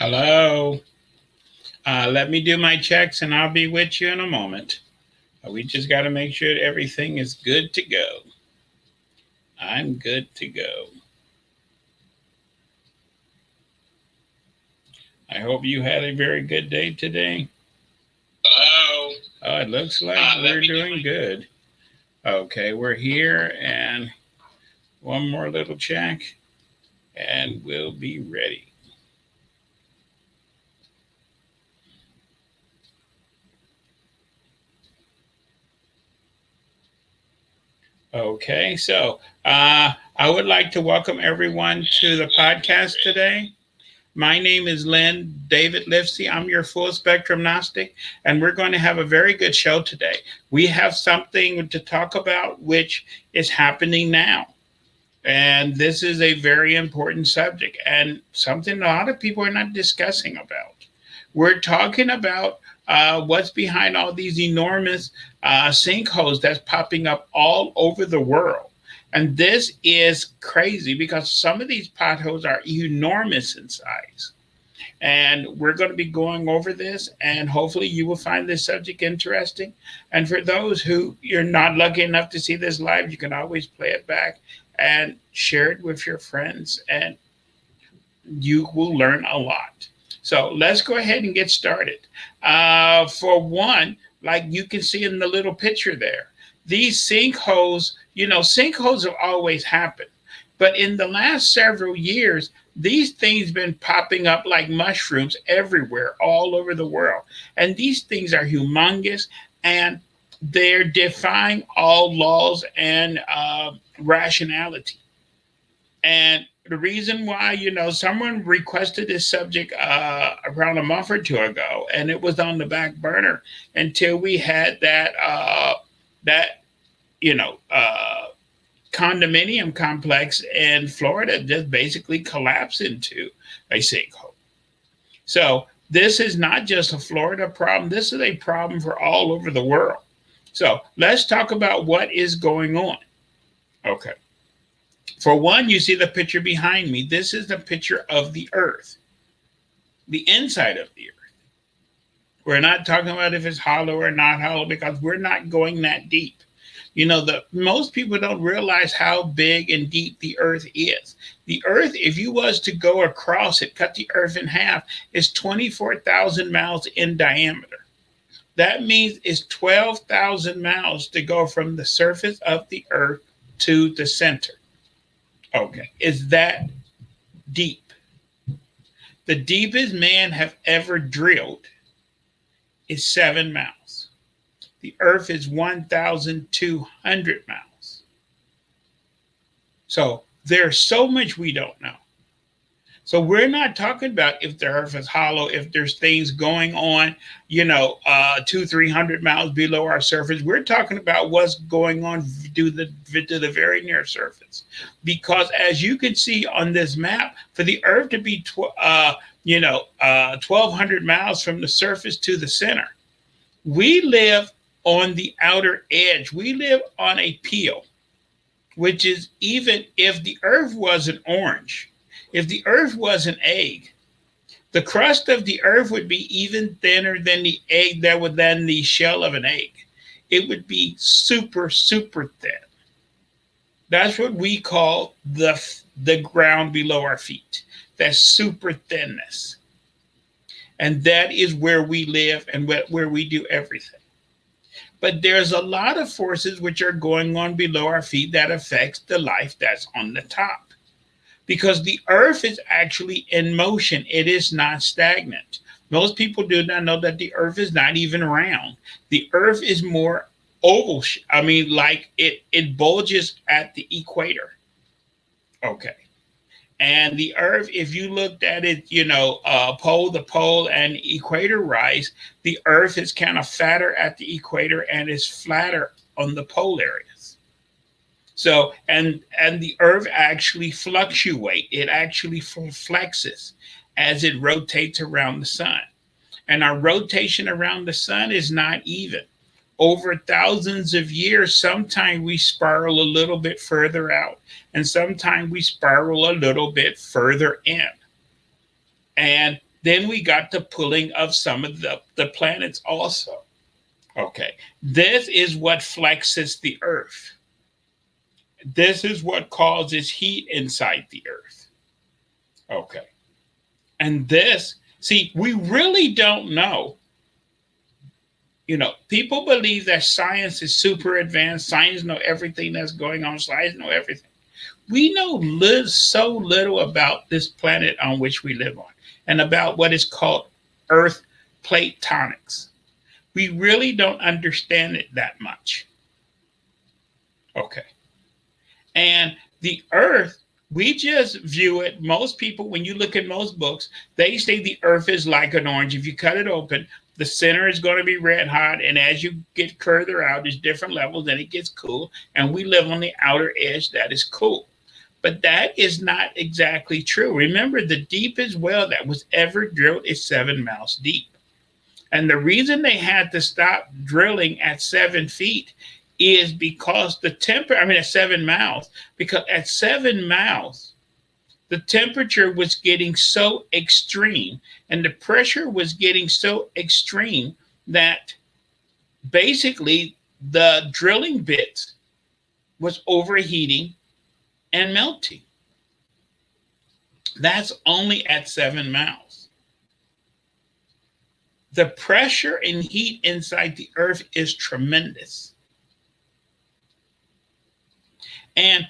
Hello. Let me do my checks and I'll be with you in a moment. We just got to make sure everything is good to go. I'm good to go. I hope you had a very good day today. Hello. Oh, it looks like we're doing good. Okay, we're here and one more little check and we'll be ready. Okay, so I would like to welcome everyone to the podcast today. My name is Lynn David Lifsey. I'm your full spectrum Gnostic, and we're going to have a very good show today. We have something to talk about which is happening now. And this is a very important subject and something a lot of people are not discussing about. We're talking about what's behind all these enormous sinkholes that's popping up all over the world. And this is crazy because some of these potholes are enormous in size. And we're going to be going over this, and hopefully, you will find this subject interesting. And for those who you're not lucky enough to see this live, you can always play it back and share it with your friends, and you will learn a lot. So let's go ahead and get started. For one, like you can see in the little picture there, these sinkholes, sinkholes have always happened. But in the last several years, these things been popping up like mushrooms everywhere, all over the world. And these things are humongous and they're defying all laws and rationality. And the reason why, someone requested this subject around a month or two ago, and it was on the back burner until we had that you know condominium complex in Florida just basically collapsed into a sinkhole. So this is not just a Florida problem. This is a problem for all over the world. So let's talk about what is going on. Okay. For one, you see the picture behind me. This is the picture of the Earth, the inside of the Earth. We're not talking about if it's hollow or not hollow because we're not going that deep. The most people don't realize how big and deep the Earth is. The Earth, if you was to go across it, cut the Earth in half, is 24,000 miles in diameter. That means it's 12,000 miles to go from the surface of the Earth to the center. Okay, is that deep? The deepest man have ever drilled is 7 miles. The Earth is 1,200 miles. So there's so much we don't know. So we're not talking about if the Earth is hollow, if there's things going on, 300 miles below our surface. We're talking about what's going on to the very near surface, because as you can see on this map, for the Earth to be 1,200 miles from the surface to the center, we live on the outer edge. We live on a peel, which is, even if the Earth was an orange, if the Earth was an egg, the crust of the Earth would be even thinner than the egg than the shell of an egg. It would be super, super thin. That's what we call the ground below our feet. That super thinness. And that is where we live and where we do everything. But there's a lot of forces which are going on below our feet that affects the life that's on the top, because the earth is actually in motion. It is not stagnant. Most people do not know that the earth is not even round. The earth is more oval. I mean, like it bulges at the equator. Okay. And the earth, if you looked at it, pole to pole and equator rise, the earth is kind of fatter at the equator and is flatter on the pole areas. So, and the earth actually fluctuates. It actually flexes as it rotates around the sun. And our rotation around the sun is not even. Over thousands of years, sometimes we spiral a little bit further out, and sometimes we spiral a little bit further in. And Then we got the pulling of some of the planets also. Okay. This is what flexes the earth. This is what causes heat inside the earth. Okay. And this, see, we really don't know. People believe that science is super advanced. Science know everything that's going on. Science know everything. We know so little about this planet on which we live on and about what is called Earth plate tectonics. We really don't understand it that much. Okay. And the earth, we just view it. Most people, when you look at most books, they say the earth is like an orange. If you cut it open, the center is going to be red hot. And as you get further out, there's different levels and it gets cool. And we live on the outer edge that is cool. But that is not exactly true. Remember, the deepest well that was ever drilled is 7 miles deep. And the reason they had to stop drilling at 7 feet is because the temperature, I mean, at 7 miles, because at 7 miles, the temperature was getting so extreme and the pressure was getting so extreme that basically the drilling bits was overheating and melting. That's only at 7 miles. The pressure and heat inside the earth is tremendous. And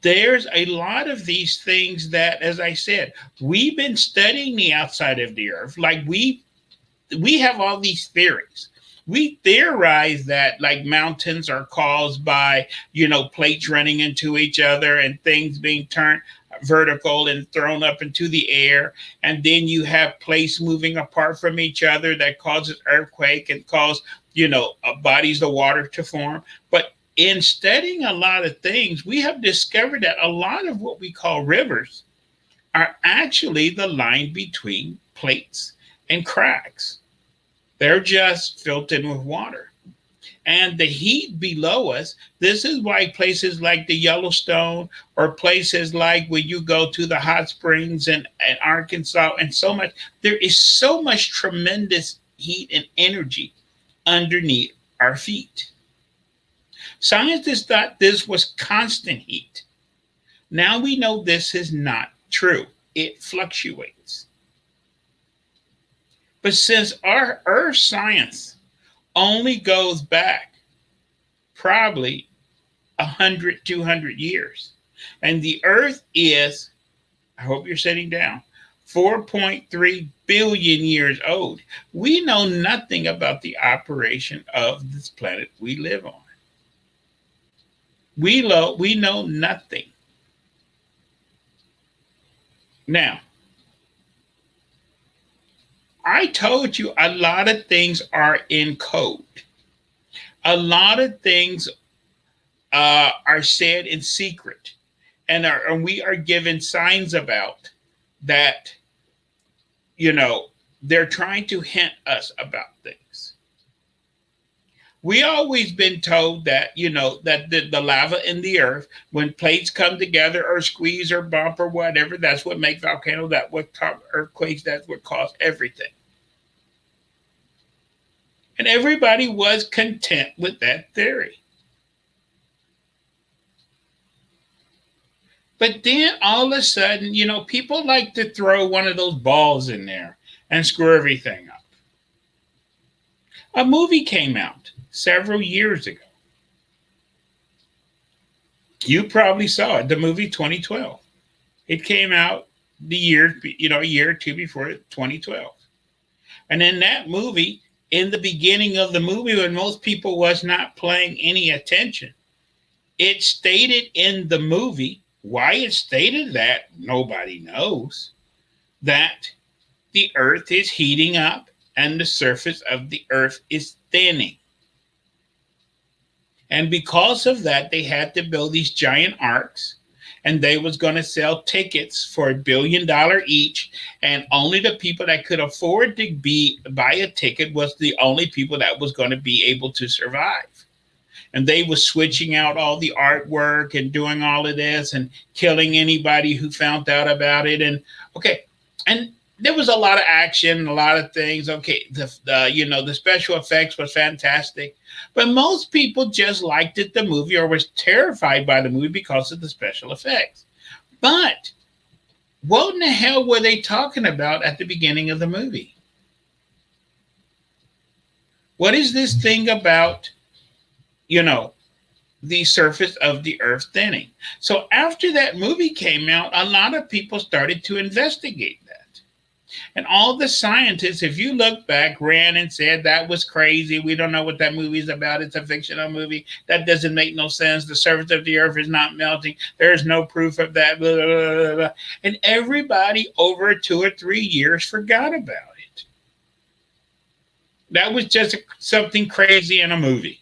there's a lot of these things that, as I said, we've been studying the outside of the earth. Like we have all these theories. We theorize that like mountains are caused by, plates running into each other and things being turned vertical and thrown up into the air. And then you have plates moving apart from each other that causes earthquake and cause, bodies of water to form. But in studying a lot of things, we have discovered that a lot of what we call rivers are actually the line between plates and cracks. They're just filled in with water. And the heat below us, this is why places like the Yellowstone or places like when you go to the hot springs and Arkansas and so much, there is so much tremendous heat and energy underneath our feet. Scientists thought this was constant heat. Now we know this is not true. It fluctuates. But since our earth science only goes back probably 100, 200 years, and the earth is, I hope you're sitting down, 4.3 billion years old, we know nothing about the operation of this planet we live on. We know nothing. Now, I told you a lot of things are in code. A lot of things are said in secret, and we are given signs about that. They're trying to hint us about things. We always been told that that the lava in the earth, when plates come together or squeeze or bump or whatever, that's what makes volcanoes, that what cause earthquakes, that's what cause everything. And everybody was content with that theory. But then all of a sudden, people like to throw one of those balls in there and screw everything up. A movie came out several years ago. You probably saw it, the movie 2012. It came out the year, a year or two before 2012. And in that movie, in the beginning of the movie, when most people was not paying any attention, it stated in the movie, why it stated that, nobody knows, that the earth is heating up and the surface of the earth is thinning. And because of that, they had to build these giant arcs, and they was going to sell tickets for $1 billion each, and only the people that could afford to buy a ticket was the only people that was going to be able to survive. And they was switching out all the artwork and doing all of this and killing anybody who found out about it. And okay, and there was a lot of action, a lot of things. Okay, the special effects was fantastic, but most people just liked it, the movie, or was terrified by the movie because of the special effects. But what in the hell were they talking about at the beginning of the movie? What is this thing about, you know, the surface of the earth thinning? So after that movie came out, a lot of people started to investigate that. And all the scientists, if you look back, ran and said that was crazy. We don't know what that movie is about. It's a fictional movie. That doesn't make no sense. The surface of the earth is not melting. There's no proof of that. Blah, blah, blah, blah. And everybody over 2 or 3 years forgot about it. That was just something crazy in a movie.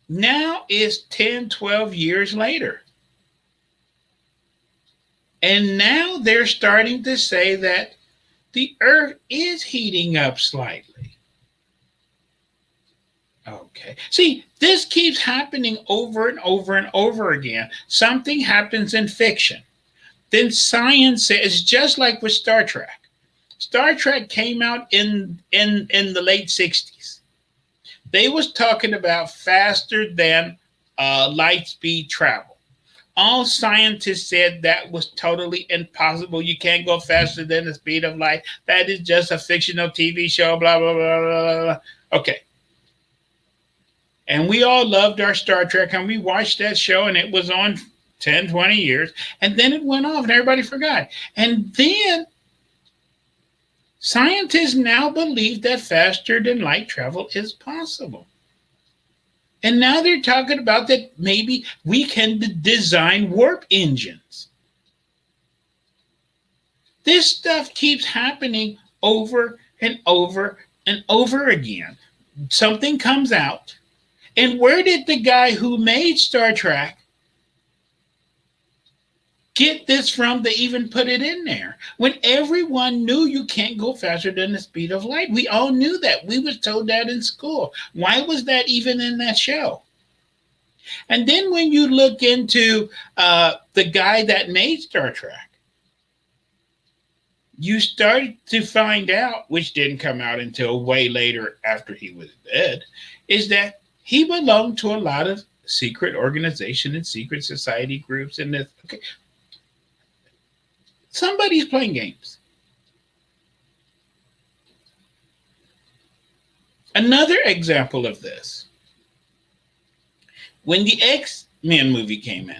Now it's 10, 12 years later. And now they're starting to say that the earth is heating up slightly. Okay. See, this keeps happening over and over and over again. Something happens in fiction. Then science says, just like with Star Trek. Star Trek came out in the late 60s. They was talking about faster than light speed travel. All scientists said that was totally impossible. You can't go faster than the speed of light. That is just a fictional TV show, blah, blah, blah, blah, blah. Okay. And we all loved our Star Trek and we watched that show and it was on 10, 20 years. And then it went off and everybody forgot. And then scientists now believe that faster than light travel is possible. And now they're talking about that maybe we can design warp engines. This stuff keeps happening over and over and over again. Something comes out. And where did the guy who made Star Trek get this from to even put it in there? When everyone knew you can't go faster than the speed of light. We all knew that. We was told that in school. Why was that even in that show? And then when you look into the guy that made Star Trek, you start to find out, which didn't come out until way later after he was dead, is that he belonged to a lot of secret organization and secret society groups. And this, okay, somebody's playing games. Another example of this, when the X-Men movie came out,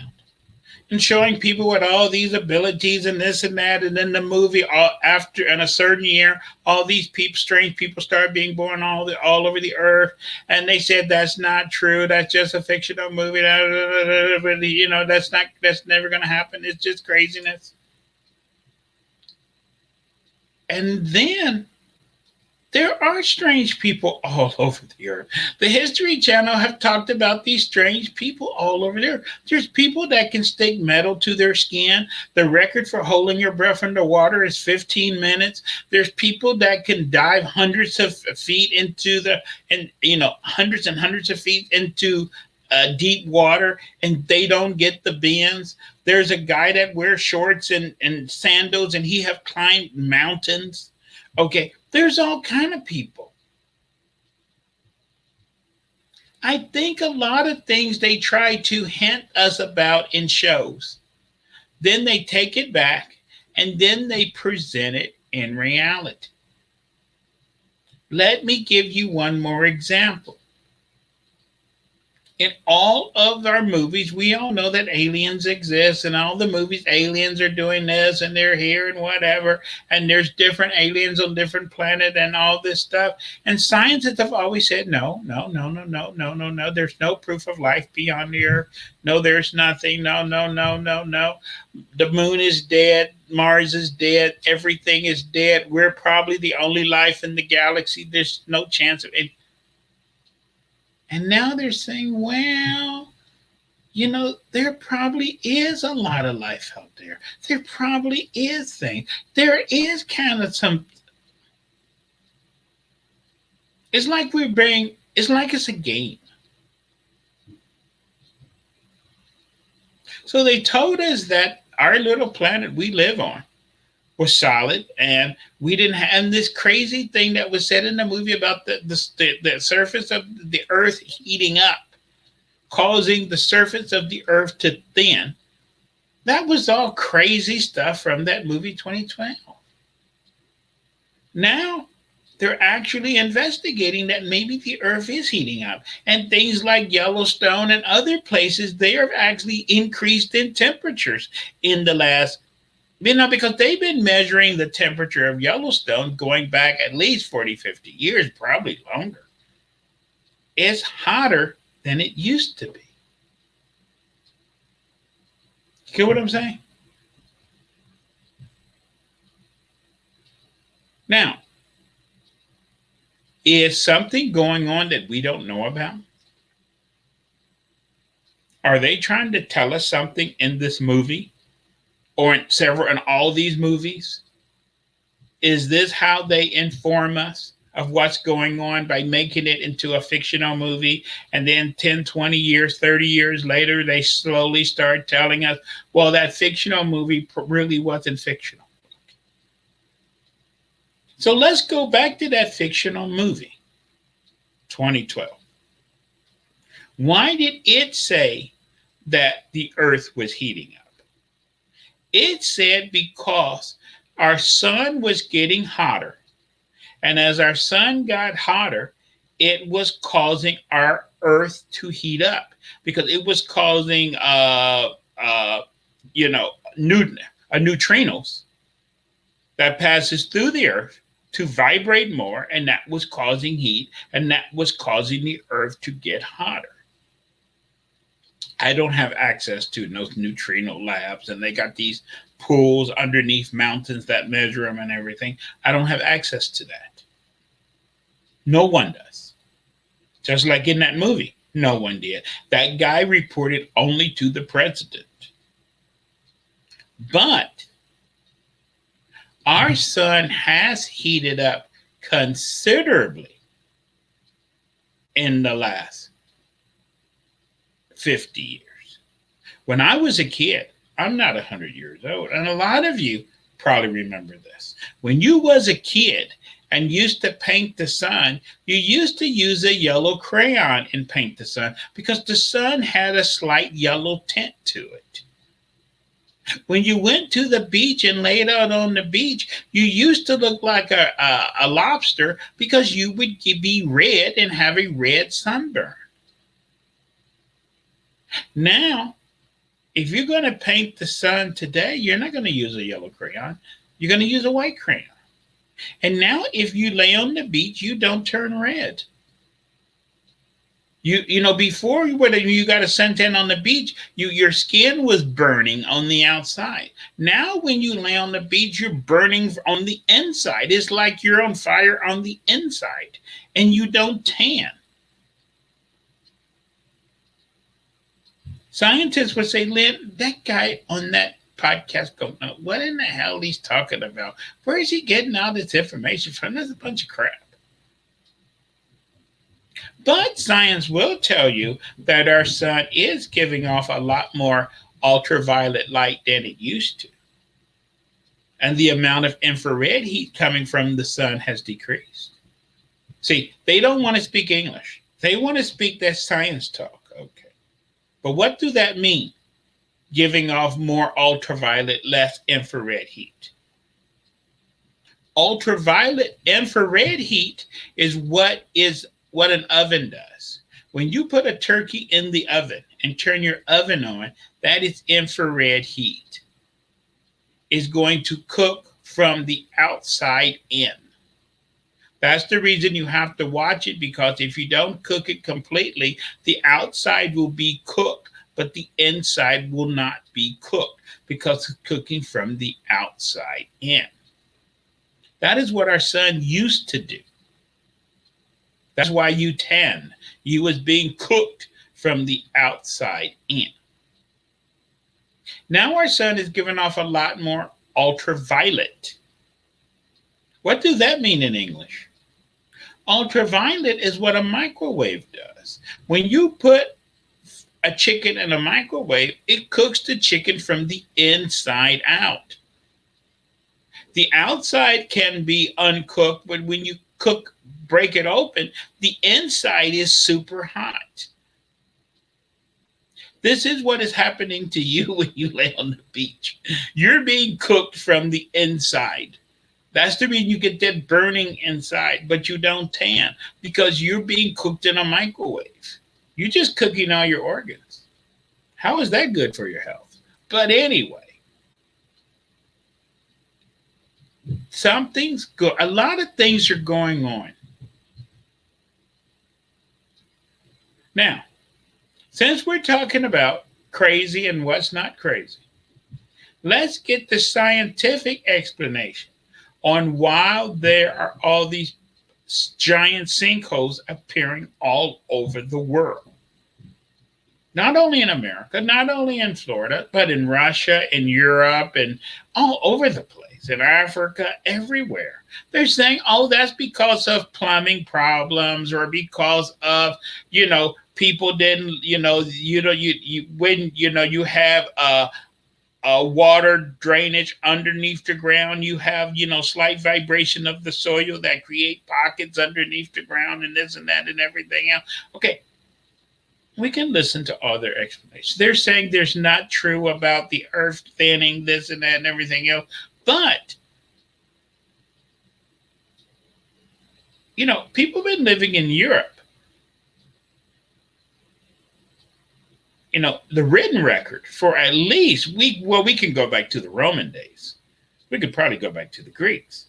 and showing people with all these abilities and this and that, and then the movie, after in a certain year, all these people, strange people, started being born all over the earth, and they said that's not true. That's just a fictional movie. That's never going to happen. It's just craziness. And then there are strange people all over the earth. The History Channel have talked about these strange people all over there. There's people that can stick metal to their skin. The record for holding your breath underwater is 15 minutes. There's people that can dive hundreds of feet into hundreds and hundreds of feet into deep water, and they don't get the bends. There's a guy that wears shorts and sandals, and he have climbed mountains. Okay, there's all kind of people. I think a lot of things they try to hint us about in shows, then they take it back and then they present it in reality. Let me give you one more example. In all of our movies, we all know that aliens exist, and all the movies, aliens are doing this and they're here and whatever, and there's different aliens on different planets and all this stuff. And scientists have always said, no, no, no, no, no, no, no, no. There's no proof of life beyond the Earth. No, there's nothing. No, no, no, no, no. The moon is dead. Mars is dead. Everything is dead. We're probably the only life in the galaxy. There's no chance of it. And now they're saying, well, there probably is a lot of life out there. There probably is things. There is kind of some. It's like it's a game. So they told us that our little planet we live on, was solid, and we didn't have this crazy thing that was said in the movie about the surface of the earth heating up, causing the surface of the earth to thin. That was all crazy stuff from that movie 2012. Now they're actually investigating that maybe the earth is heating up, and things like Yellowstone and other places, they are actually increased in temperatures in the last, because they've been measuring the temperature of Yellowstone going back at least 40, 50 years, probably longer. It's hotter than it used to be. You get what I'm saying? Now, is something going on that we don't know about? Are they trying to tell us something in this movie or in all these movies? Is this how they inform us of what's going on by making it into a fictional movie? And then 10, 20 years, 30 years later, they slowly start telling us, well, that fictional movie really wasn't fictional. So let's go back to that fictional movie, 2012. Why did it say that the earth was heating up? It said because our sun was getting hotter. And as our sun got hotter, it was causing our earth to heat up because it was causing, you know, neutrinos that passes through the earth to vibrate more, and that was causing heat, and that was causing the earth to get hotter. I don't have access to those neutrino labs, and they got these pools underneath mountains that measure them and everything. I don't have access to that. No one does. Just like in that movie, no one did. That guy reported only to the president. But our sun has heated up considerably in the last 50 years. When I was a kid, I'm not 100 years old, and a lot of you probably remember this. When you was a kid and used to paint the sun, you used to use a yellow crayon and paint the sun because the sun had a slight yellow tint to it. When you went to the beach and laid out on the beach, you used to look like a lobster because you would be red and have a red sunburn. Now, if you're going to paint the sun today, you're not going to use a yellow crayon. You're going to use a white crayon. And now, if you lay on the beach, you don't turn red. Before when you got a suntan on the beach, your skin was burning on the outside. Now, when you lay on the beach, you're burning on the inside. It's like you're on fire on the inside, and you don't tan. Scientists would say, Lynn, that guy on that podcast don't know what in the hell he's talking about. Where is he getting all this information from? That's a bunch of crap. But science will tell you that our sun is giving off a lot more ultraviolet light than it used to. And the amount of infrared heat coming from the sun has decreased. See, they don't want to speak English. They want to speak that science talk. Okay. But what do that mean? Giving off more ultraviolet, less infrared heat. Ultraviolet infrared heat is what an oven does. When you put a turkey in the oven and turn your oven on, that is infrared heat. It's going to cook from the outside in. That's the reason you have to watch it, because if you don't cook it completely, the outside will be cooked, but the inside will not be cooked because it's cooking from the outside in. That is what our sun used to do. That's why you tan. You was being cooked from the outside in. Now our sun is giving off a lot more ultraviolet. What does that mean in English? Ultraviolet is what a microwave does. When you put a chicken in a microwave, it cooks the chicken from the inside out. The outside can be uncooked, but when you break it open, the inside is super hot. This is what is happening to you when you lay on the beach. You're being cooked from the inside. That's the reason you get that burning inside, but you don't tan because you're being cooked in a microwave. You're just cooking all your organs. How is that good for your health? But anyway, a lot of things are going on. Now, since we're talking about crazy and what's not crazy, let's get the scientific explanation on why there are all these giant sinkholes appearing all over the world. Not only in America, not only in Florida, but in Russia, in Europe, and all over the place, in Africa, everywhere. They're saying, oh, that's because of plumbing problems or because of, people didn't, when, you have water drainage underneath the ground. You have, slight vibration of the soil that create pockets underneath the ground and this and that and everything else. Okay, we can listen to all their explanations. They're saying there's not true about the earth thinning, this and that and everything else. But, people have been living in Europe. The written record for at least we can go back to the Roman days. We could probably go back to the Greeks.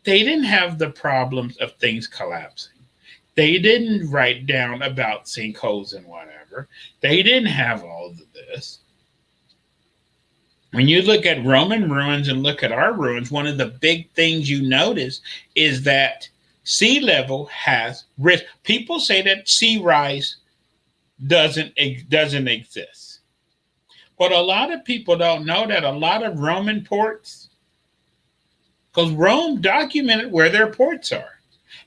They didn't have the problems of things collapsing. They didn't write down about sinkholes and whatever. They didn't have all of this. When you look at Roman ruins and look at our ruins, one of the big things you notice is that sea level has risen. People say that sea rise doesn't exist. But a lot of people don't know that a lot of Roman ports, because Rome documented where their ports are.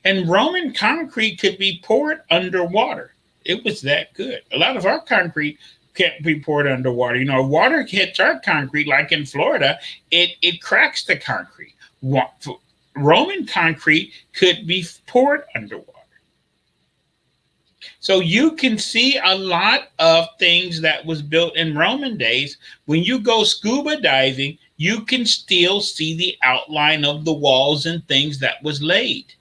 And Roman concrete could be poured underwater. It was that good. A lot of our concrete can't be poured underwater. Water hits our concrete, like in Florida, it cracks the concrete. Roman concrete could be poured underwater. So you can see a lot of things that was built in Roman days. When you go scuba diving, you can still see the outline of the walls and things that was laid.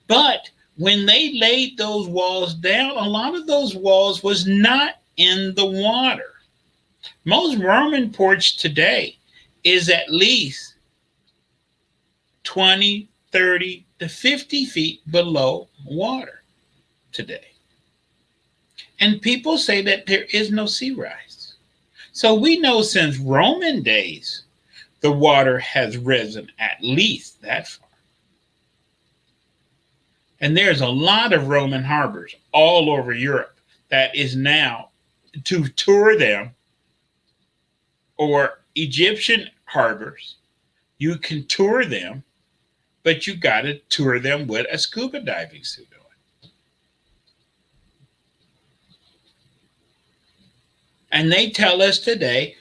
But when they laid those walls down, a lot of those walls was not in the water. Most Roman ports today is at least 20, 30 to 50 feet below water today. And people say that there is no sea rise. So we know since Roman days, the water has risen at least that far. And there's a lot of Roman harbors all over Europe that is now, to tour them, or Egyptian harbors, you can tour them, but you got to tour them with a scuba diving suit on. And they tell us today,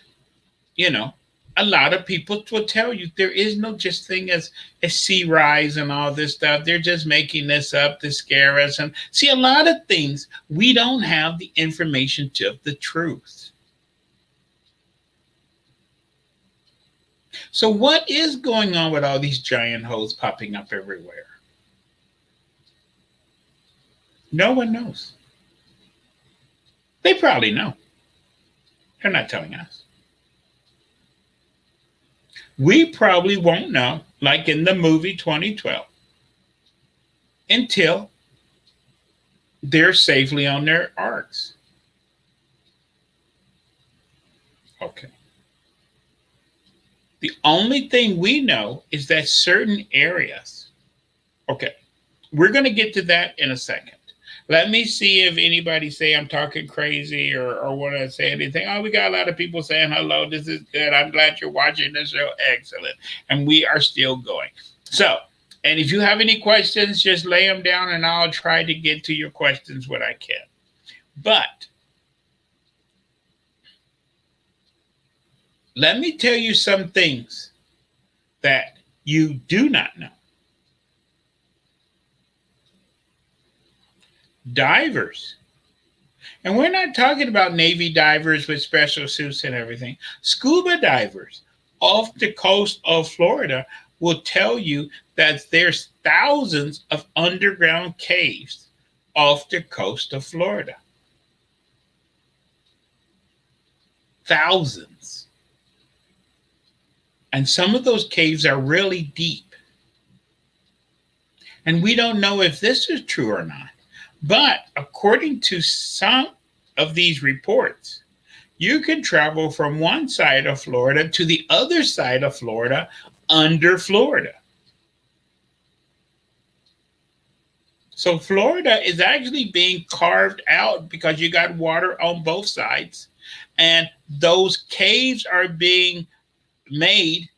a lot of people will tell you there is no just thing as a sea rise and all this stuff. They're just making this up to scare us. And see, a lot of things we don't have the information to the truth. So what is going on with all these giant holes popping up everywhere? No one knows. They probably know. They're not telling us. We probably won't know, like in the movie 2012, until they're safely on their arks. Okay. The only thing we know is that certain areas, okay, we're going to get to that in a second. Let me see if anybody say I'm talking crazy or want to say anything. Oh, we got a lot of people saying hello. This is good. I'm glad you're watching the show. Excellent. And we are still going. So, and if you have any questions, just lay them down and I'll try to get to your questions when I can. But let me tell you some things that you do not know. Divers. And we're not talking about Navy divers with special suits and everything. Scuba divers off the coast of Florida will tell you that there's thousands of underground caves off the coast of Florida. Thousands. And some of those caves are really deep. And we don't know if this is true or not. But according to some of these reports, you can travel from one side of Florida to the other side of Florida under Florida. So Florida is actually being carved out because you got water on both sides. And those caves are being made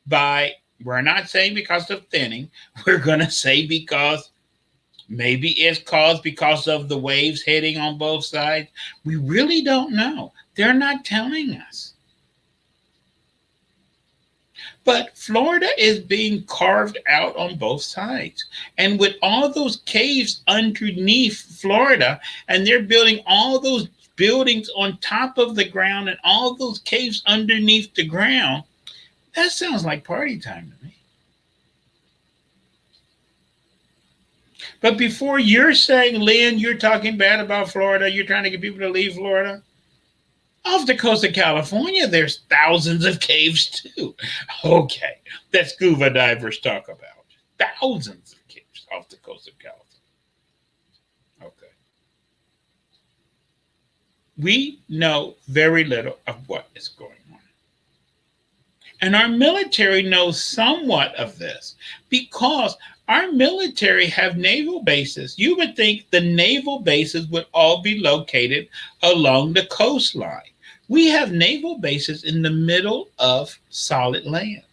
by, we're not saying because of thinning, we're going to say because maybe it's caused because of the waves hitting on both sides. We really don't know. They're not telling us. But Florida is being carved out on both sides. And with all those caves underneath Florida, and they're building all those buildings on top of the ground and all those caves underneath the ground, that sounds like party time to me. But before you're saying, Lynn, you're talking bad about Florida, you're trying to get people to leave Florida. Off the coast of California, there's thousands of caves too. Okay, that scuba divers talk about. Thousands of caves off the coast of California. Okay. We know very little of what is going on. And our military knows somewhat of this because our military have naval bases. You would think the naval bases would all be located along the coastline. We have naval bases in the middle of solid land.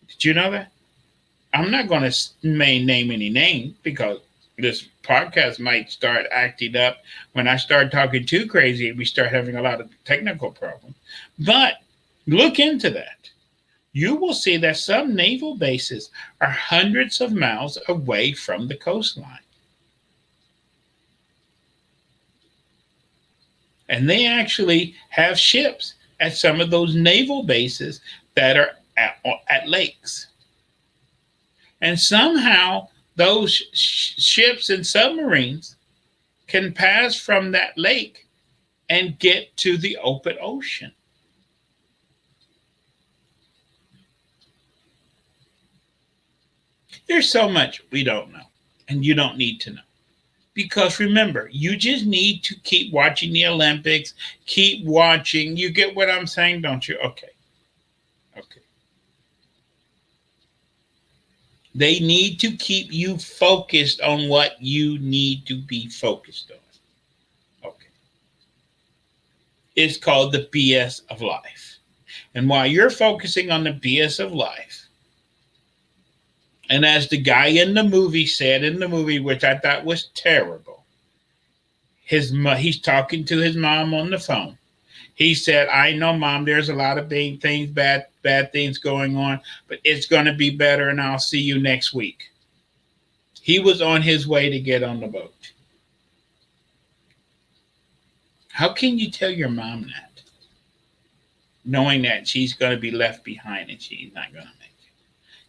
Did you know that? I'm not going to name any names because this podcast might start acting up when I start talking too crazy and we start having a lot of technical problems. But look into that. You will see that some naval bases are hundreds of miles away from the coastline. And they actually have ships at some of those naval bases that are at lakes. And somehow those ships and submarines can pass from that lake and get to the open ocean. There's so much we don't know, and you don't need to know. Because remember, you just need to keep watching the Olympics, keep watching. You get what I'm saying, don't you? Okay. Okay. They need to keep you focused on what you need to be focused on. Okay. It's called the BS of life. And while you're focusing on the BS of life, and as the guy in the movie said in the movie, which I thought was terrible, he's talking to his mom on the phone. He said, "I know, Mom, there's a lot of things, bad things going on, but it's going to be better, and I'll see you next week." He was on his way to get on the boat. How can you tell your mom that, knowing that she's going to be left behind and she's not going to make it?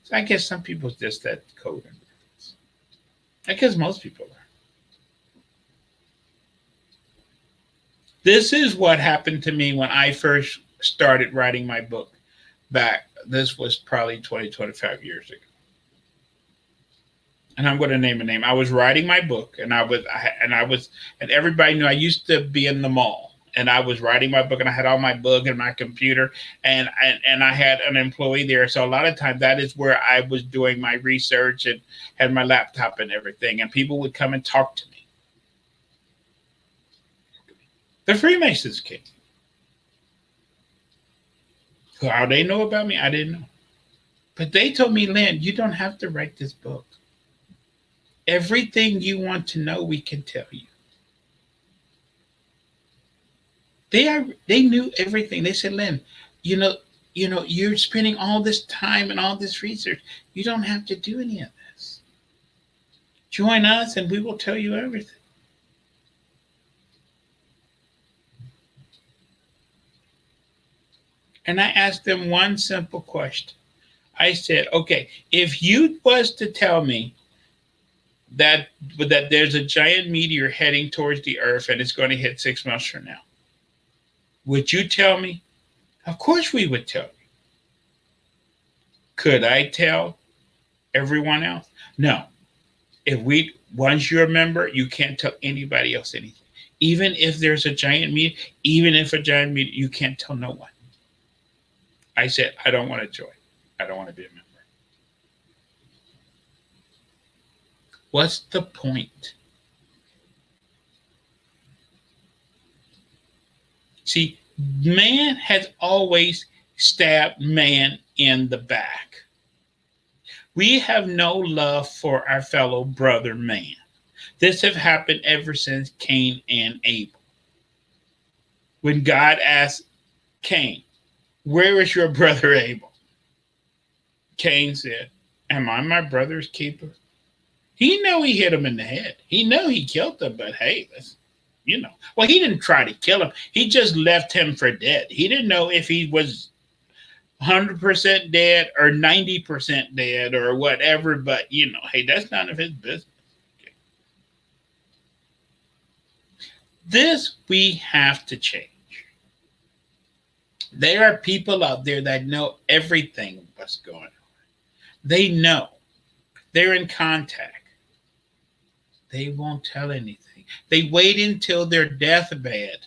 So I guess some people just that code and difference. I guess most people are. This is what happened to me when I first started writing my book back. This was probably 20, 25 years ago. And I'm going to name a name. I was writing my book, and and everybody knew I used to be in the mall, and I was writing my book, and I had all my book and my computer, and I had an employee there. So a lot of times that is where I was doing my research and had my laptop and everything, and people would come and talk to me. The Freemasons came. How they know about me, I didn't know. But they told me, Lynn, you don't have to write this book. Everything you want to know, we can tell you. They knew everything. They said, Lynn, you know, you're spending all this time and all this research. You don't have to do any of this. Join us and we will tell you everything. And I asked them one simple question. I said, okay, if you was to tell me that there's a giant meteor heading towards the earth and it's going to hit 6 months from now, would you tell me? Of course we would tell you. Could I tell everyone else? No. If we once you're a member, you can't tell anybody else anything. Even if there's a giant meteor, even if a giant meteor, you can't tell no one. I said, I don't want to join. I don't want to be a member. What's the point? See, man has always stabbed man in the back. We have no love for our fellow brother man. This has happened ever since Cain and Abel. When God asked Cain, where is your brother Abel? Cain said, am I my brother's keeper? He know he hit him in the head. He know he killed him, but hey, well, he didn't try to kill him. He just left him for dead. He didn't know if he was 100% dead or 90% dead or whatever, but hey, that's none of his business. Okay. This we have to change. There are people out there that know everything what's going on. They know. They're in contact. They won't tell anything. They wait until their deathbed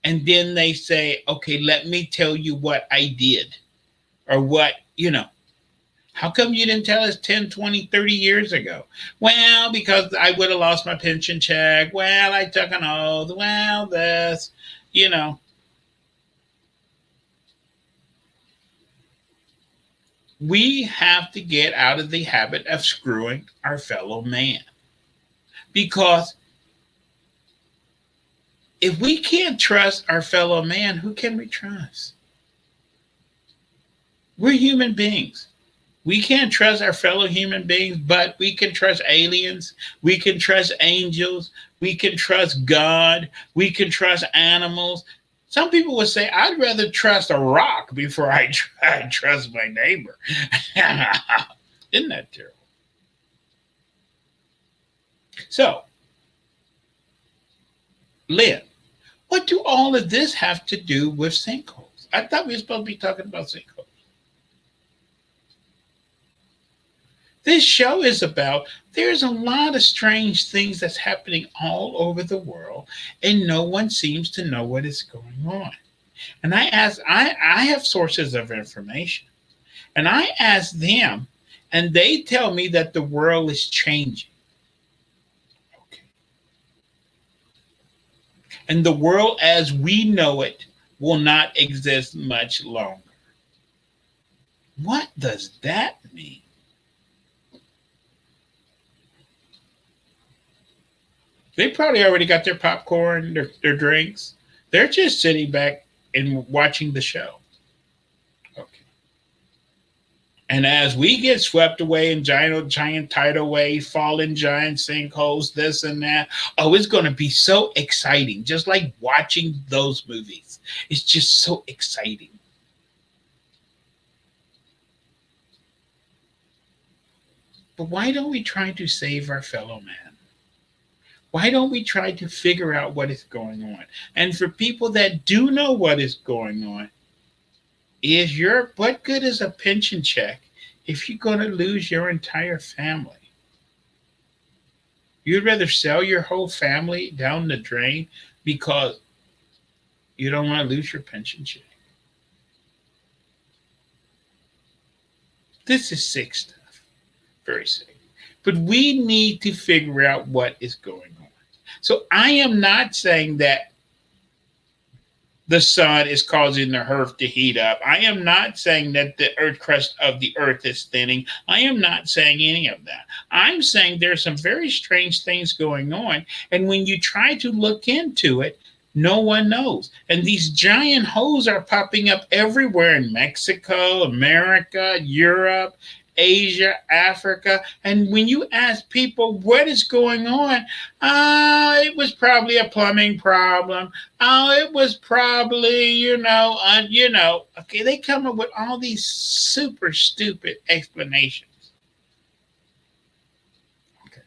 and then they say, okay, let me tell you what I did. Or how come you didn't tell us 10, 20, 30 years ago? Well, because I would have lost my pension check. Well, I took an oath. Well, this. We have to get out of the habit of screwing our fellow man. Because if we can't trust our fellow man, who can we trust? We're human beings. We can't trust our fellow human beings, but we can trust aliens. We can trust angels. We can trust God. We can trust animals. Some people would say, I'd rather trust a rock before I trust my neighbor. Isn't that terrible? So, Lynn, what do all of this have to do with sinkholes? I thought we were supposed to be talking about sinkholes. This show is about there's a lot of strange things that's happening all over the world, and no one seems to know what is going on. And I have sources of information, and I ask them, and they tell me that the world is changing. Okay. And the world as we know it will not exist much longer. What does that mean? They probably already got their popcorn, their drinks. They're just sitting back and watching the show. Okay. And as we get swept away in giant tidal waves, falling giant sinkholes, this and that, oh, it's going to be so exciting. Just like watching those movies. It's just so exciting. But why don't we try to save our fellow man? Why don't we try to figure out what is going on? And for people that do know what is going on, what good is a pension check if you're going to lose your entire family? You'd rather sell your whole family down the drain because you don't want to lose your pension check. This is sick stuff. Very sick. But we need to figure out what is going on. So I am not saying that the sun is causing the earth to heat up. I am not saying that the earth crust of the earth is thinning. I am not saying any of that. I'm saying there's some very strange things going on. And when you try to look into it, No one knows. And these giant holes are popping up everywhere in Mexico, America, Europe, Asia, Africa. And when you ask people what is going on, it was probably a plumbing problem. Oh, it was probably, okay, they come up with all these super stupid explanations. Okay.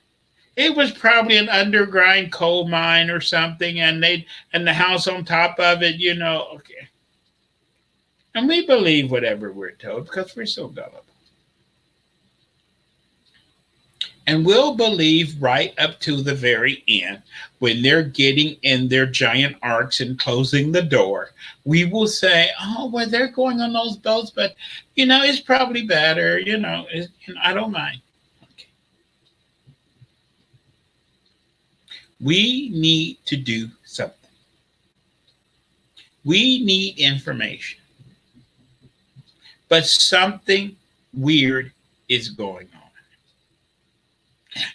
It was probably an underground coal mine or something, and the house on top of it, okay. And we believe whatever we're told because we're so gullible. And we'll believe right up to the very end when they're getting in their giant arcs and closing the door. We will say, oh, well, they're going on those boats, but, it's probably better. I don't mind. Okay. We need to do something. We need information. But something weird is going on.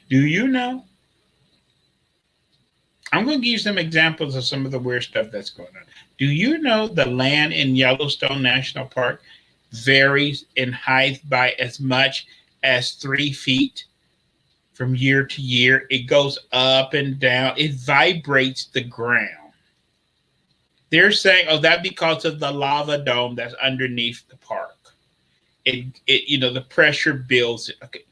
Do you know? I'm going to give you some examples of some of the weird stuff that's going on. Do you know the land in Yellowstone National Park varies in height by as much as 3 feet from year to year? It goes up and down, it vibrates the ground. They're saying, oh, that because of the lava dome that's underneath the park. The pressure builds it. Okay.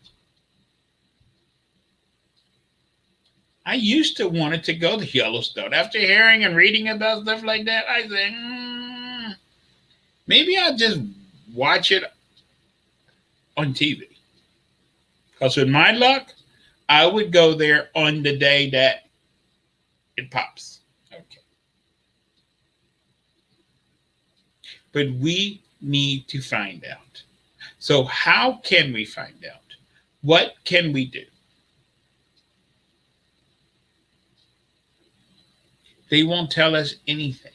I used to wanted to go to Yellowstone. After hearing and reading about stuff like that, I think maybe I'll just watch it on TV. Because with my luck, I would go there on the day that it pops. Okay. But we need to find out. So how can we find out? What can we do? They won't tell us anything.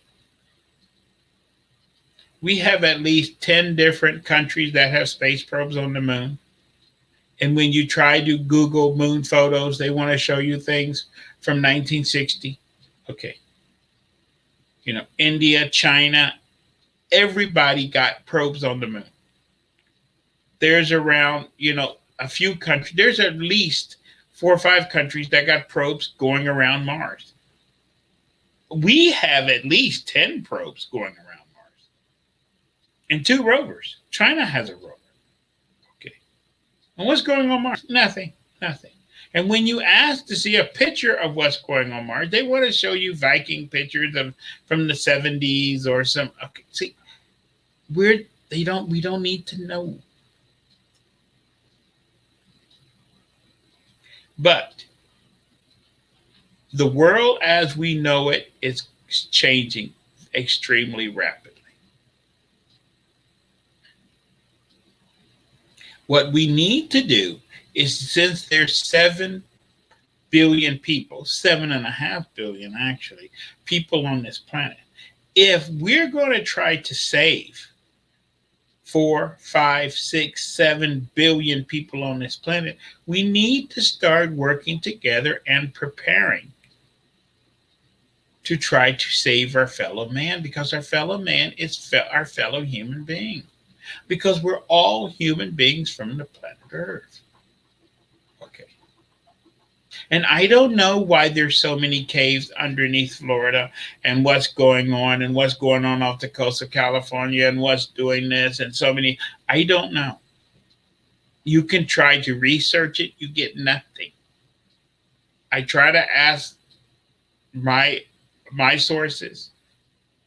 We have at least 10 different countries that have space probes on the moon. And when you try to Google moon photos, they want to show you things from 1960. Okay. India, China, everybody got probes on the moon. There's around, a few countries, there's at least 4 or 5 countries that got probes going around Mars. We have at least 10 probes going around Mars and 2 rovers. China has a rover. Okay. And what's going on Mars? Nothing. And when you ask to see a picture of what's going on Mars, they want to show you Viking pictures from the 70s or some. Okay, see, we don't need to know. But the world as we know it is changing extremely rapidly. What we need to do is, since there's 7 billion people, 7.5 billion actually, people on this planet, if we're going to try to save 4, 5, 6, 7 billion people on this planet, we need to start working together and preparing to try to save our fellow man, because our fellow man is our fellow human being, because we're all human beings from the planet Earth. Okay. And I don't know why there's so many caves underneath Florida, and what's going on off the coast of California, and what's doing this, and so many. I don't know. You can try to research it, you get nothing. I try to ask my sources,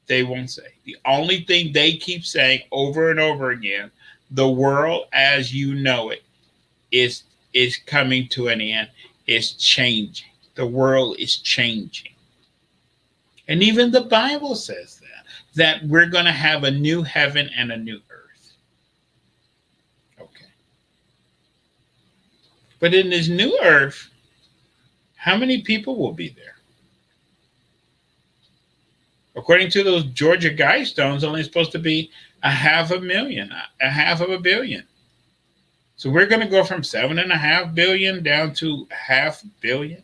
they won't say. The only thing they keep saying over and over again, the world as you know it is coming to an end. It's changing. The world is changing. And even the Bible says that we're going to have a new heaven and a new earth. Okay. But in this new earth, how many people will be there? According to those Georgia Guidestones, only supposed to be a half a of a billion. So we're going to go from 7.5 billion down to 500 million,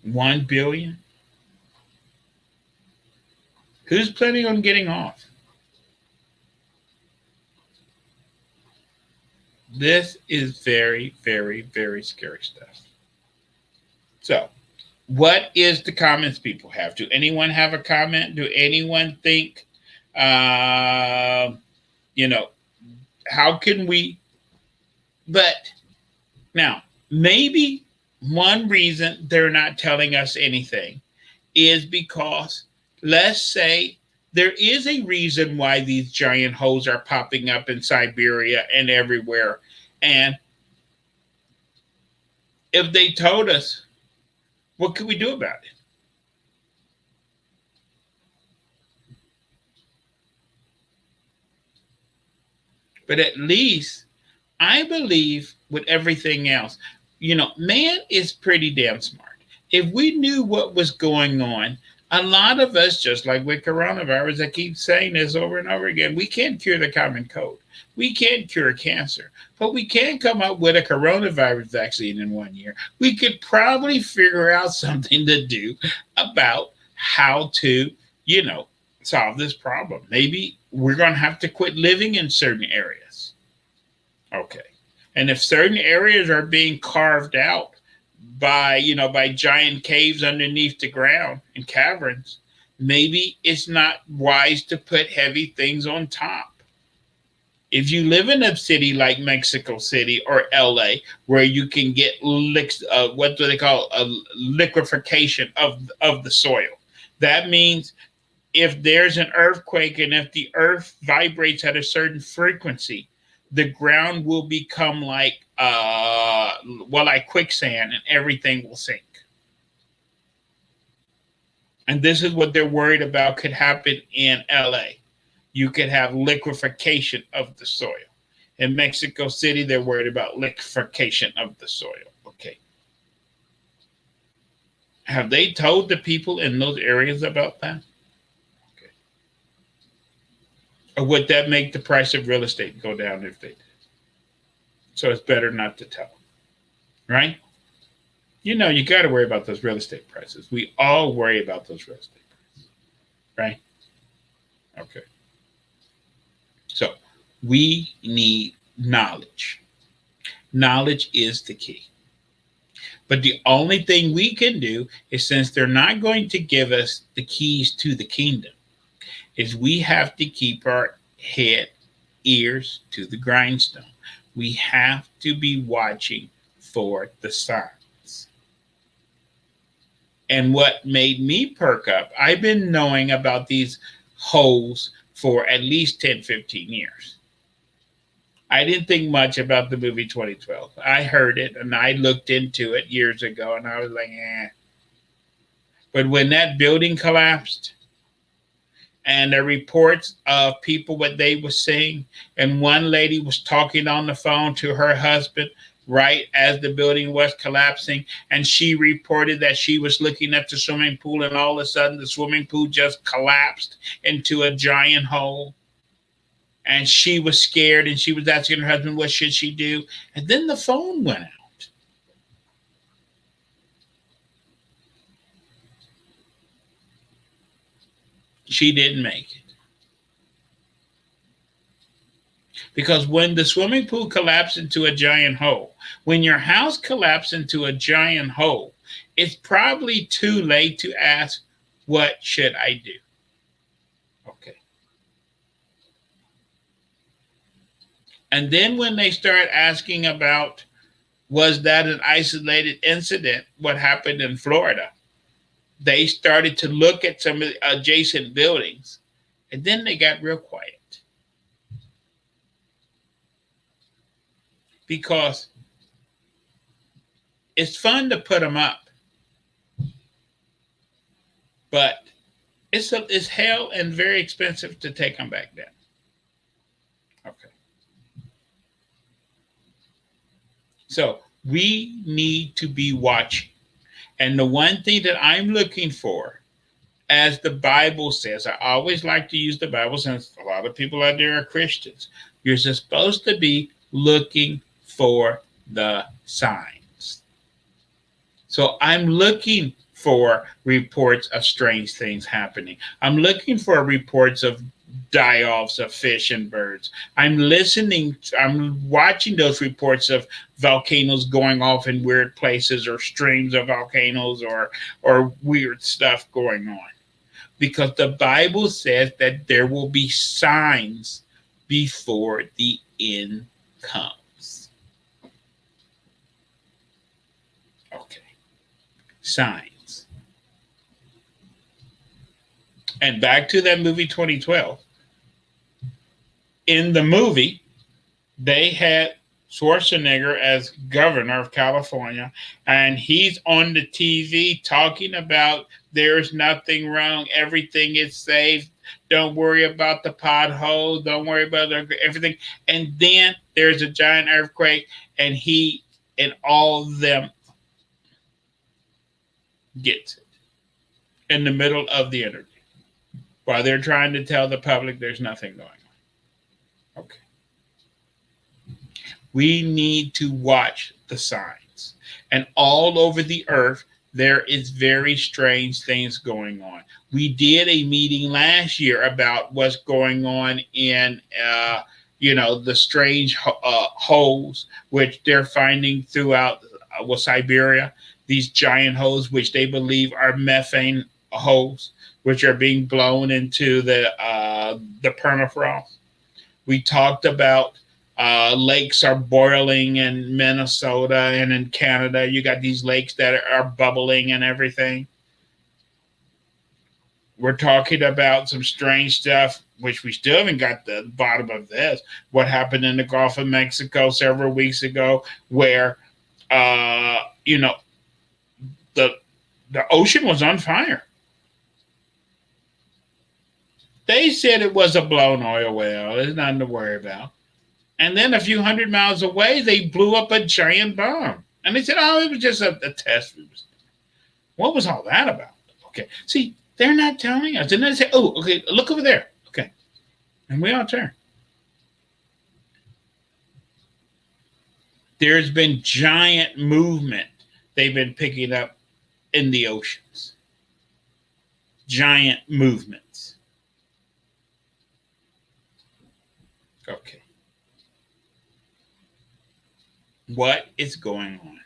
1 billion. Who's planning on getting off? This is very, very, very scary stuff. So, what is the comments people have? Do anyone have a comment? Do anyone think, uh, you know, how can we? But now, maybe one reason they're not telling us anything is because, let's say, there is a reason why these giant holes are popping up in Siberia and everywhere. And if they told us, what could we do about it? But at least I believe with everything else, man is pretty damn smart. If we knew what was going on, a lot of us, just like with coronavirus, I keep saying this over and over again, we can't cure the common cold. We can't cure cancer, but we can come up with a coronavirus vaccine in 1 year. We could probably figure out something to do about how to, you know, solve this problem. Maybe we're going to have to quit living in certain areas. Okay. And if certain areas are being carved out by giant caves underneath the ground and caverns, maybe it's not wise to put heavy things on top. If you live in a city like Mexico City or LA, where you can get what do they call liquefaction of the soil, that means if there's an earthquake and if the earth vibrates at a certain frequency, the ground will become like quicksand, and everything will sink. And this is what they're worried about could happen in LA. You could have liquefaction of the soil. In Mexico City, they're worried about liquefaction of the soil. Okay. Have they told the people in those areas about that? Okay. Or would that make the price of real estate go down if they did? So it's better not to tell them, right? You got to worry about those real estate prices. We all worry about those real estate prices, right? Okay. So we need knowledge. Knowledge is the key. But the only thing we can do is, since they're not going to give us the keys to the kingdom, is we have to keep our head, ears to the grindstone. We have to be watching for the signs. And what made me perk up, I've been knowing about these holes for at least 10, 15 years. I didn't think much about the movie 2012. I heard it and I looked into it years ago and I was like, eh. But when that building collapsed, and the reports of people what they were seeing, and one lady was talking on the phone to her husband right as the building was collapsing, and she reported that she was looking at the swimming pool and all of a sudden the swimming pool just collapsed into a giant hole, and she was scared and she was asking her husband what should she do, and then the phone went out. She didn't make it. Because when the swimming pool collapsed into a giant hole, when your house collapsed into a giant hole, it's probably too late to ask, what should I do? Okay. And then when they start asking about, was that an isolated incident, what happened in Florida, they started to look at some of the adjacent buildings, and then they got real quiet. Because it's fun to put them up, but it's hell and very expensive to take them back down. Okay. So we need to be watching. And the one thing that I'm looking for, as the Bible says, I always like to use the Bible since a lot of people out there are Christians. You're supposed to be looking for the signs. So I'm looking for reports of strange things happening. I'm looking for reports of die-offs of fish and birds. I'm watching those reports of volcanoes going off in weird places or streams of volcanoes or weird stuff going on. Because the Bible says that there will be signs before the end comes. Okay. Signs. And back to that movie 2012. In the movie, they had Schwarzenegger as governor of California, and he's on the TV talking about there's nothing wrong, everything is safe. Don't worry about the potholes. Don't worry about everything. And then there's a giant earthquake, and he and all of them gets it in the middle of the interview while they're trying to tell the public there's nothing going on. Okay. We need to watch the signs. And all over the earth, there is very strange things going on. We did a meeting last year about what's going on in, the strange holes which they're finding throughout Siberia. These giant holes, which they believe are methane holes, which are being blown into the permafrost. We talked about lakes are boiling in Minnesota and in Canada. You got these lakes that are bubbling and everything. We're talking about some strange stuff, which we still haven't got the bottom of this. What happened in the Gulf of Mexico several weeks ago, where the the ocean was on fire. They said it was a blown oil well. There's nothing to worry about. And then a few hundred miles away, they blew up a giant bomb. And they said, oh, it was just a test. What was all that about? Okay. See, they're not telling us. And then they say, oh, okay, look over there. Okay. And we all turn. There's been giant movement they've been picking up in the oceans. Giant movements. Okay. What is going on?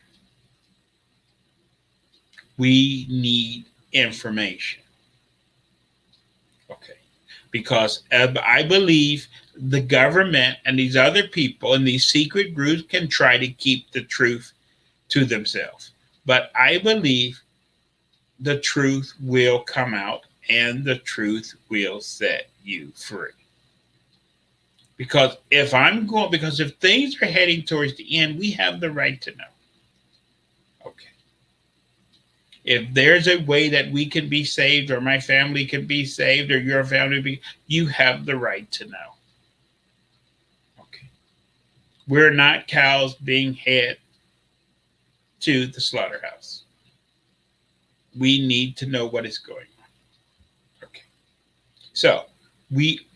We need information. Okay. Because I believe the government and these other people and these secret groups can try to keep the truth to themselves. But I believe the truth will come out and the truth will set you free. Because if things are heading towards the end, we have the right to know. Okay. If there's a way that we can be saved, or my family can be saved, or your family you have the right to know. Okay. We're not cows being head to the slaughterhouse. We need to know what is going on. Okay. So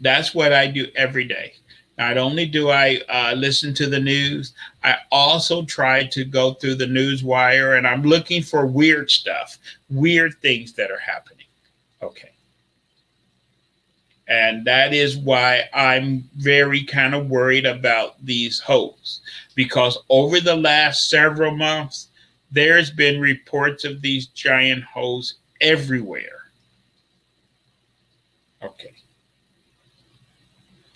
that's what I do every day. Not only do I listen to the news, I also try to go through the news wire, and I'm looking for weird stuff, weird things that are happening. Okay. And that is why I'm very kind of worried about these holes, because over the last several months, there's been reports of these giant holes everywhere. Okay.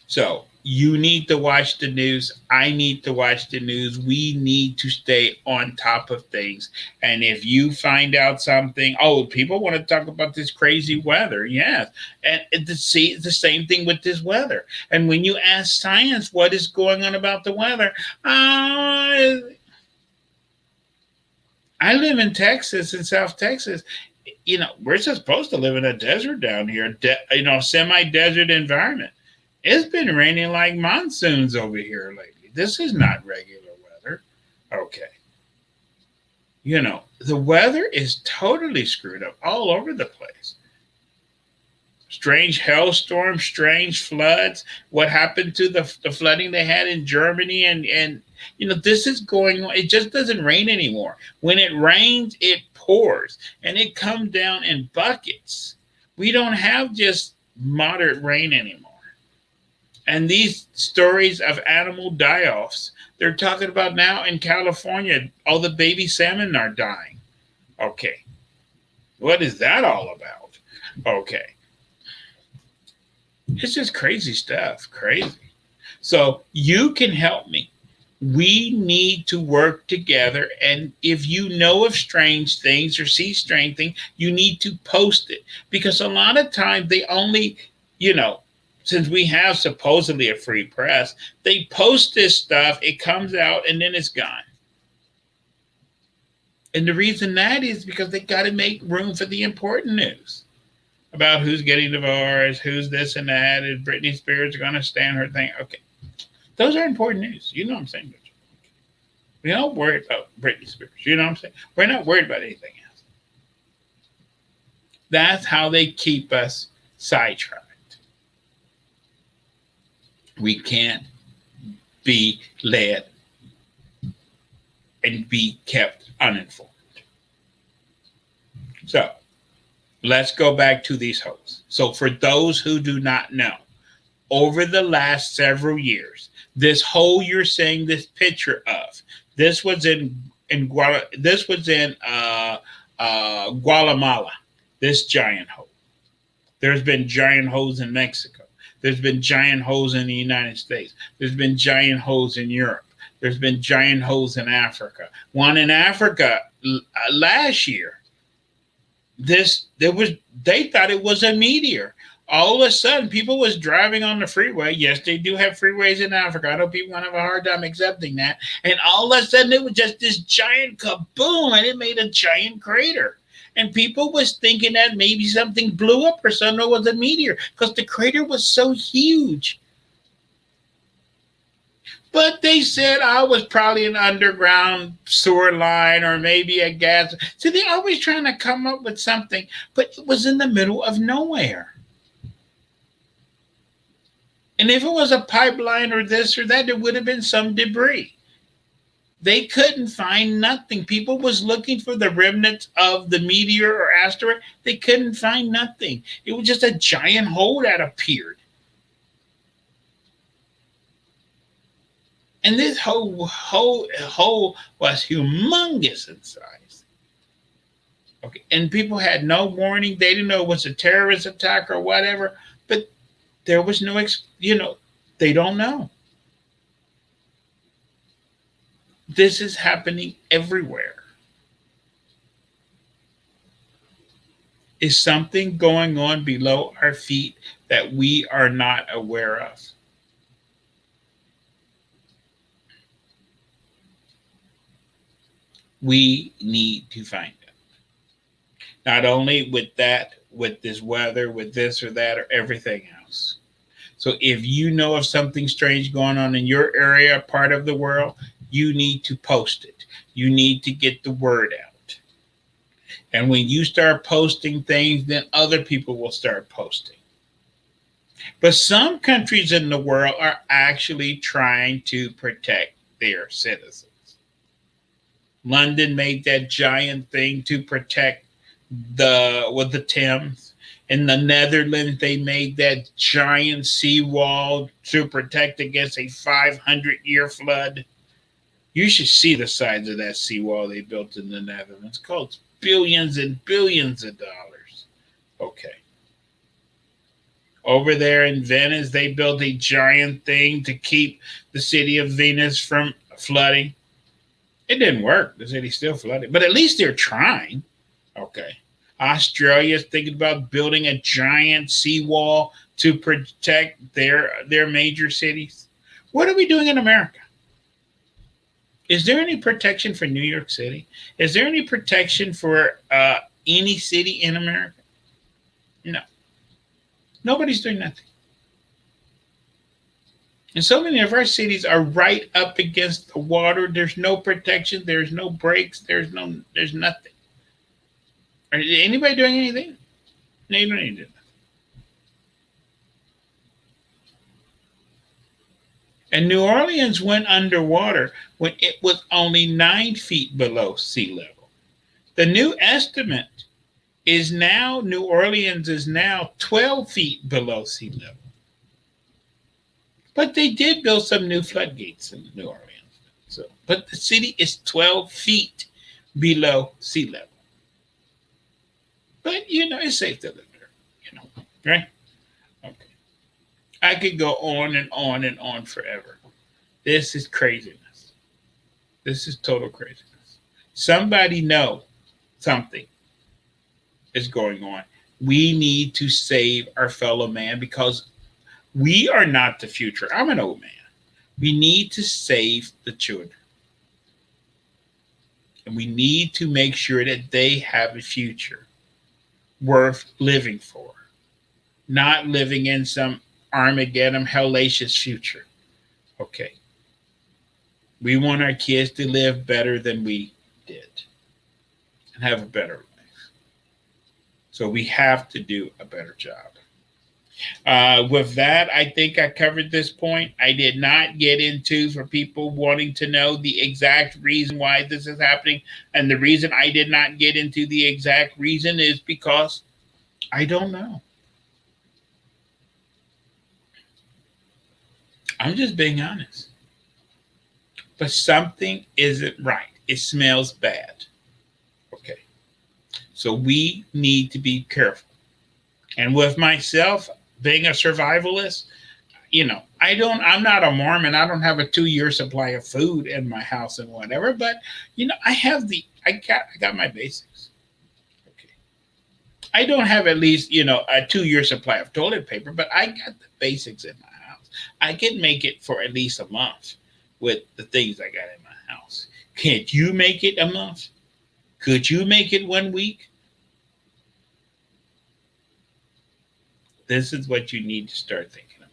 So you need to watch the news. I need to watch the news. We need to stay on top of things. And if you find out something, oh, people want to talk about this crazy weather. Yes. And the same thing with this weather. And when you ask science what is going on about the weather, I live in Texas, in South Texas. We're supposed to live in a desert down here, semi-desert environment. It's been raining like monsoons over here lately. This is not regular weather. Okay. The weather is totally screwed up all over the place. Strange hailstorms, strange floods. What happened to the flooding they had in Germany? This is going on. It just doesn't rain anymore. When it rains, it pours and it comes down in buckets. We don't have just moderate rain anymore. And these stories of animal die offs, they're talking about now in California, all the baby salmon are dying. Okay, what is that all about? Okay, it's just crazy stuff. Crazy. So you can help me. We need to work together. And if you know of strange things or see strange things, you need to post it. Because a lot of times they only, you know, since we have supposedly a free press, they post this stuff, it comes out, and then it's gone. And the reason that is because they got to make room for the important news about who's getting divorced, who's this and that, is Britney Spears going to stand her thing. Okay, those are important news. You know what I'm saying? We don't worry about Britney Spears. You know what I'm saying? We're not worried about anything else. That's how they keep us sidetracked. We can't be led and be kept uninformed. So let's go back to these hosts. So for those who do not know, over the last several years, this hole you're seeing this picture of, this was in Guatemala. This giant hole. There's been giant holes in Mexico. There's been giant holes in the United States. There's been giant holes in Europe. There's been giant holes in Africa. One in Africa last year. They thought it was a meteor. All of a sudden, people was driving on the freeway. Yes, they do have freeways in Africa. I know people gonna have a hard time accepting that. And all of a sudden, it was just this giant kaboom, and it made a giant crater. And people was thinking that maybe something blew up or something was a meteor because the crater was so huge. But they said I was probably an underground sewer line or maybe a gas. So they're always trying to come up with something, but it was in the middle of nowhere. And if it was a pipeline or this or that, there would have been some debris. They couldn't find nothing. People was looking for the remnants of the meteor or asteroid. They couldn't find nothing. It was just a giant hole that appeared. And this hole was humongous in size. Okay, and people had no warning. They didn't know it was a terrorist attack or whatever. But there was no, they don't know. This is happening everywhere. Is something going on below our feet that we are not aware of? We need to find it. Not only with that, with this weather, with this or that, or everything else. So if you know of something strange going on in your area, part of the world, you need to post it. You need to get the word out. And when you start posting things, then other people will start posting. But some countries in the world are actually trying to protect their citizens. London made that giant thing to protect the Thames. In the Netherlands, they made that giant seawall to protect against a 500-year flood. You should see the size of that seawall they built in the Netherlands. It costs billions and billions of dollars. Okay. Over there in Venice, they built a giant thing to keep the city of Venice from flooding. It didn't work. The city's still flooded. But at least they're trying. Okay. Australia's thinking about building a giant seawall to protect their major cities. What are we doing in America? Is there any protection for New York City? Is there any protection for any city in America? No. Nobody's doing nothing. And so many of our cities are right up against the water. There's no protection. There's no breaks. There's nothing. Are anybody doing anything? No, you don't need to do nothing. And New Orleans went underwater when it was only 9 feet below sea level. The new estimate is now New Orleans is now 12 feet below sea level. But they did build some new floodgates in New Orleans. So, but the city is 12 feet below sea level. But it's safe to live there. Right? Okay. I could go on and on and on forever. This is craziness. This is total craziness. Somebody know something is going on. We need to save our fellow man because we are not the future. I'm an old man. We need to save the children. And we need to make sure that they have a future worth living for, not living in some Armageddon, hellacious future. Okay. We want our kids to live better than we did and have a better life. So we have to do a better job. With that, I think I covered this point. I did not get into for people wanting to know the exact reason why this is happening. And the reason I did not get into the exact reason is because I don't know. I'm just being honest. But something isn't right. It smells bad. Okay. So we need to be careful. And with myself being a survivalist, I'm not a Mormon. I don't have a 2 year supply of food in my house and whatever, but I got my basics. Okay. I don't have at least, a 2 year supply of toilet paper, but I got the basics in my house. I can make it for at least a month with the things I got in my house. Can't you make it a month? Could you make it 1 week? This is what you need to start thinking about.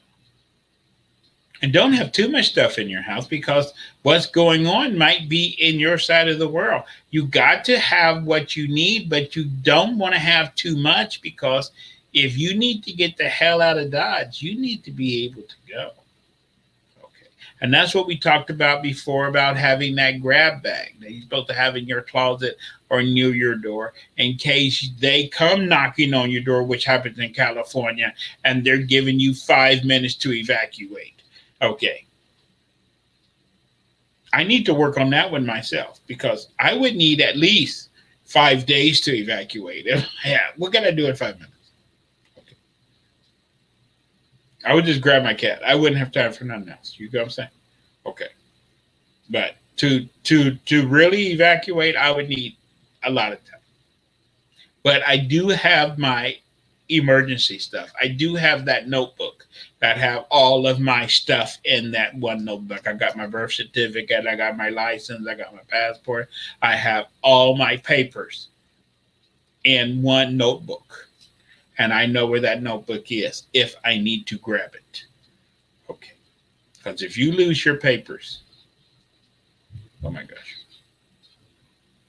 And don't have too much stuff in your house because what's going on might be in your side of the world. You got to have what you need, but you don't want to have too much because if you need to get the hell out of Dodge, you need to be able to go. Okay. And that's what we talked about before about having that grab bag that you're supposed to have in your closet or near your door in case they come knocking on your door, which happens in California, and they're giving you 5 minutes to evacuate. Okay. I need to work on that one myself because I would need at least 5 days to evacuate. Yeah, what can I do in 5 minutes? Okay. I would just grab my cat. I wouldn't have time for nothing else. You know what I'm saying? Okay. But to really evacuate, I would need a lot of time. But I do have my emergency stuff. I do have that notebook that have all of my stuff in that one notebook. I got my birth certificate, I got my license, I got my passport. I have all my papers in one notebook. And I know where that notebook is if I need to grab it. Okay. Because if you lose your papers, oh my gosh.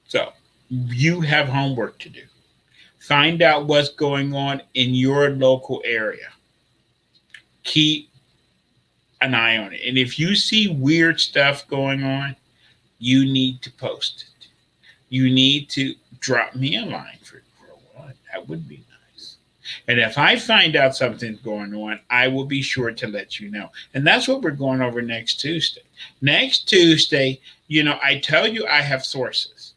So you have homework to do. Find out what's going on in your local area. Keep an eye on it. And if you see weird stuff going on, you need to post it. You need to drop me a line for one. That would be nice. And if I find out something's going on, I will be sure to let you know. And that's what we're going over next Tuesday. Next Tuesday, I tell you I have sources.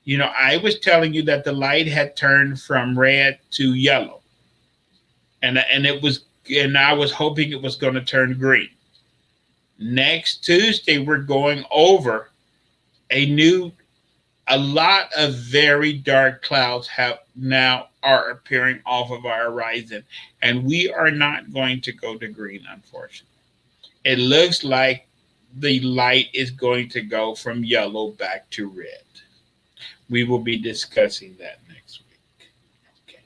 I was telling you that the light had turned from red to yellow. And I was hoping it was going to turn green. Next Tuesday, we're going over a lot of very dark clouds are appearing off of our horizon, and we are not going to go to green, unfortunately. It looks like the light is going to go from yellow back to red. We will be discussing that next week. Okay.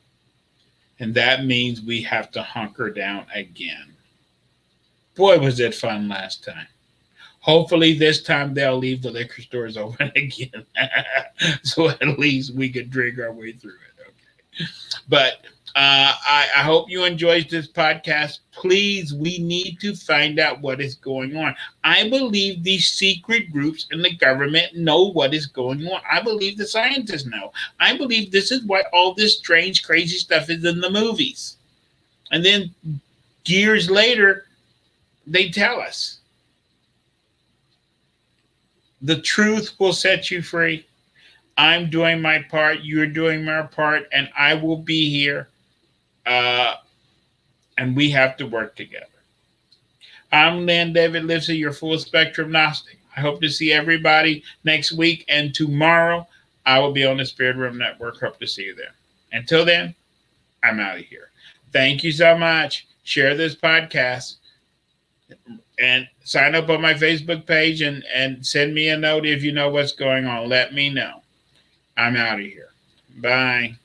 And that means we have to hunker down again. Boy, was it fun last time. Hopefully, this time they'll leave the liquor stores open again. So at least we could drink our way through it. Okay. But I hope you enjoyed this podcast. Please, we need to find out what is going on. I believe these secret groups in the government know what is going on. I believe the scientists know. I believe this is why all this strange, crazy stuff is in the movies. And then years later, they tell us the truth will set you free. I'm doing my part, you're doing my part, and I will be here. Uh, and we have to work together. I'm Lynn David Livesey, your full spectrum Gnostic. I hope to see everybody next week, and tomorrow I will be on the Spirit Room Network. Hope to see you there. Until then, I'm out of here. Thank you so much. Share this podcast and sign up on my Facebook page and send me a note if you know what's going on. Let me know. I'm out of here. Bye.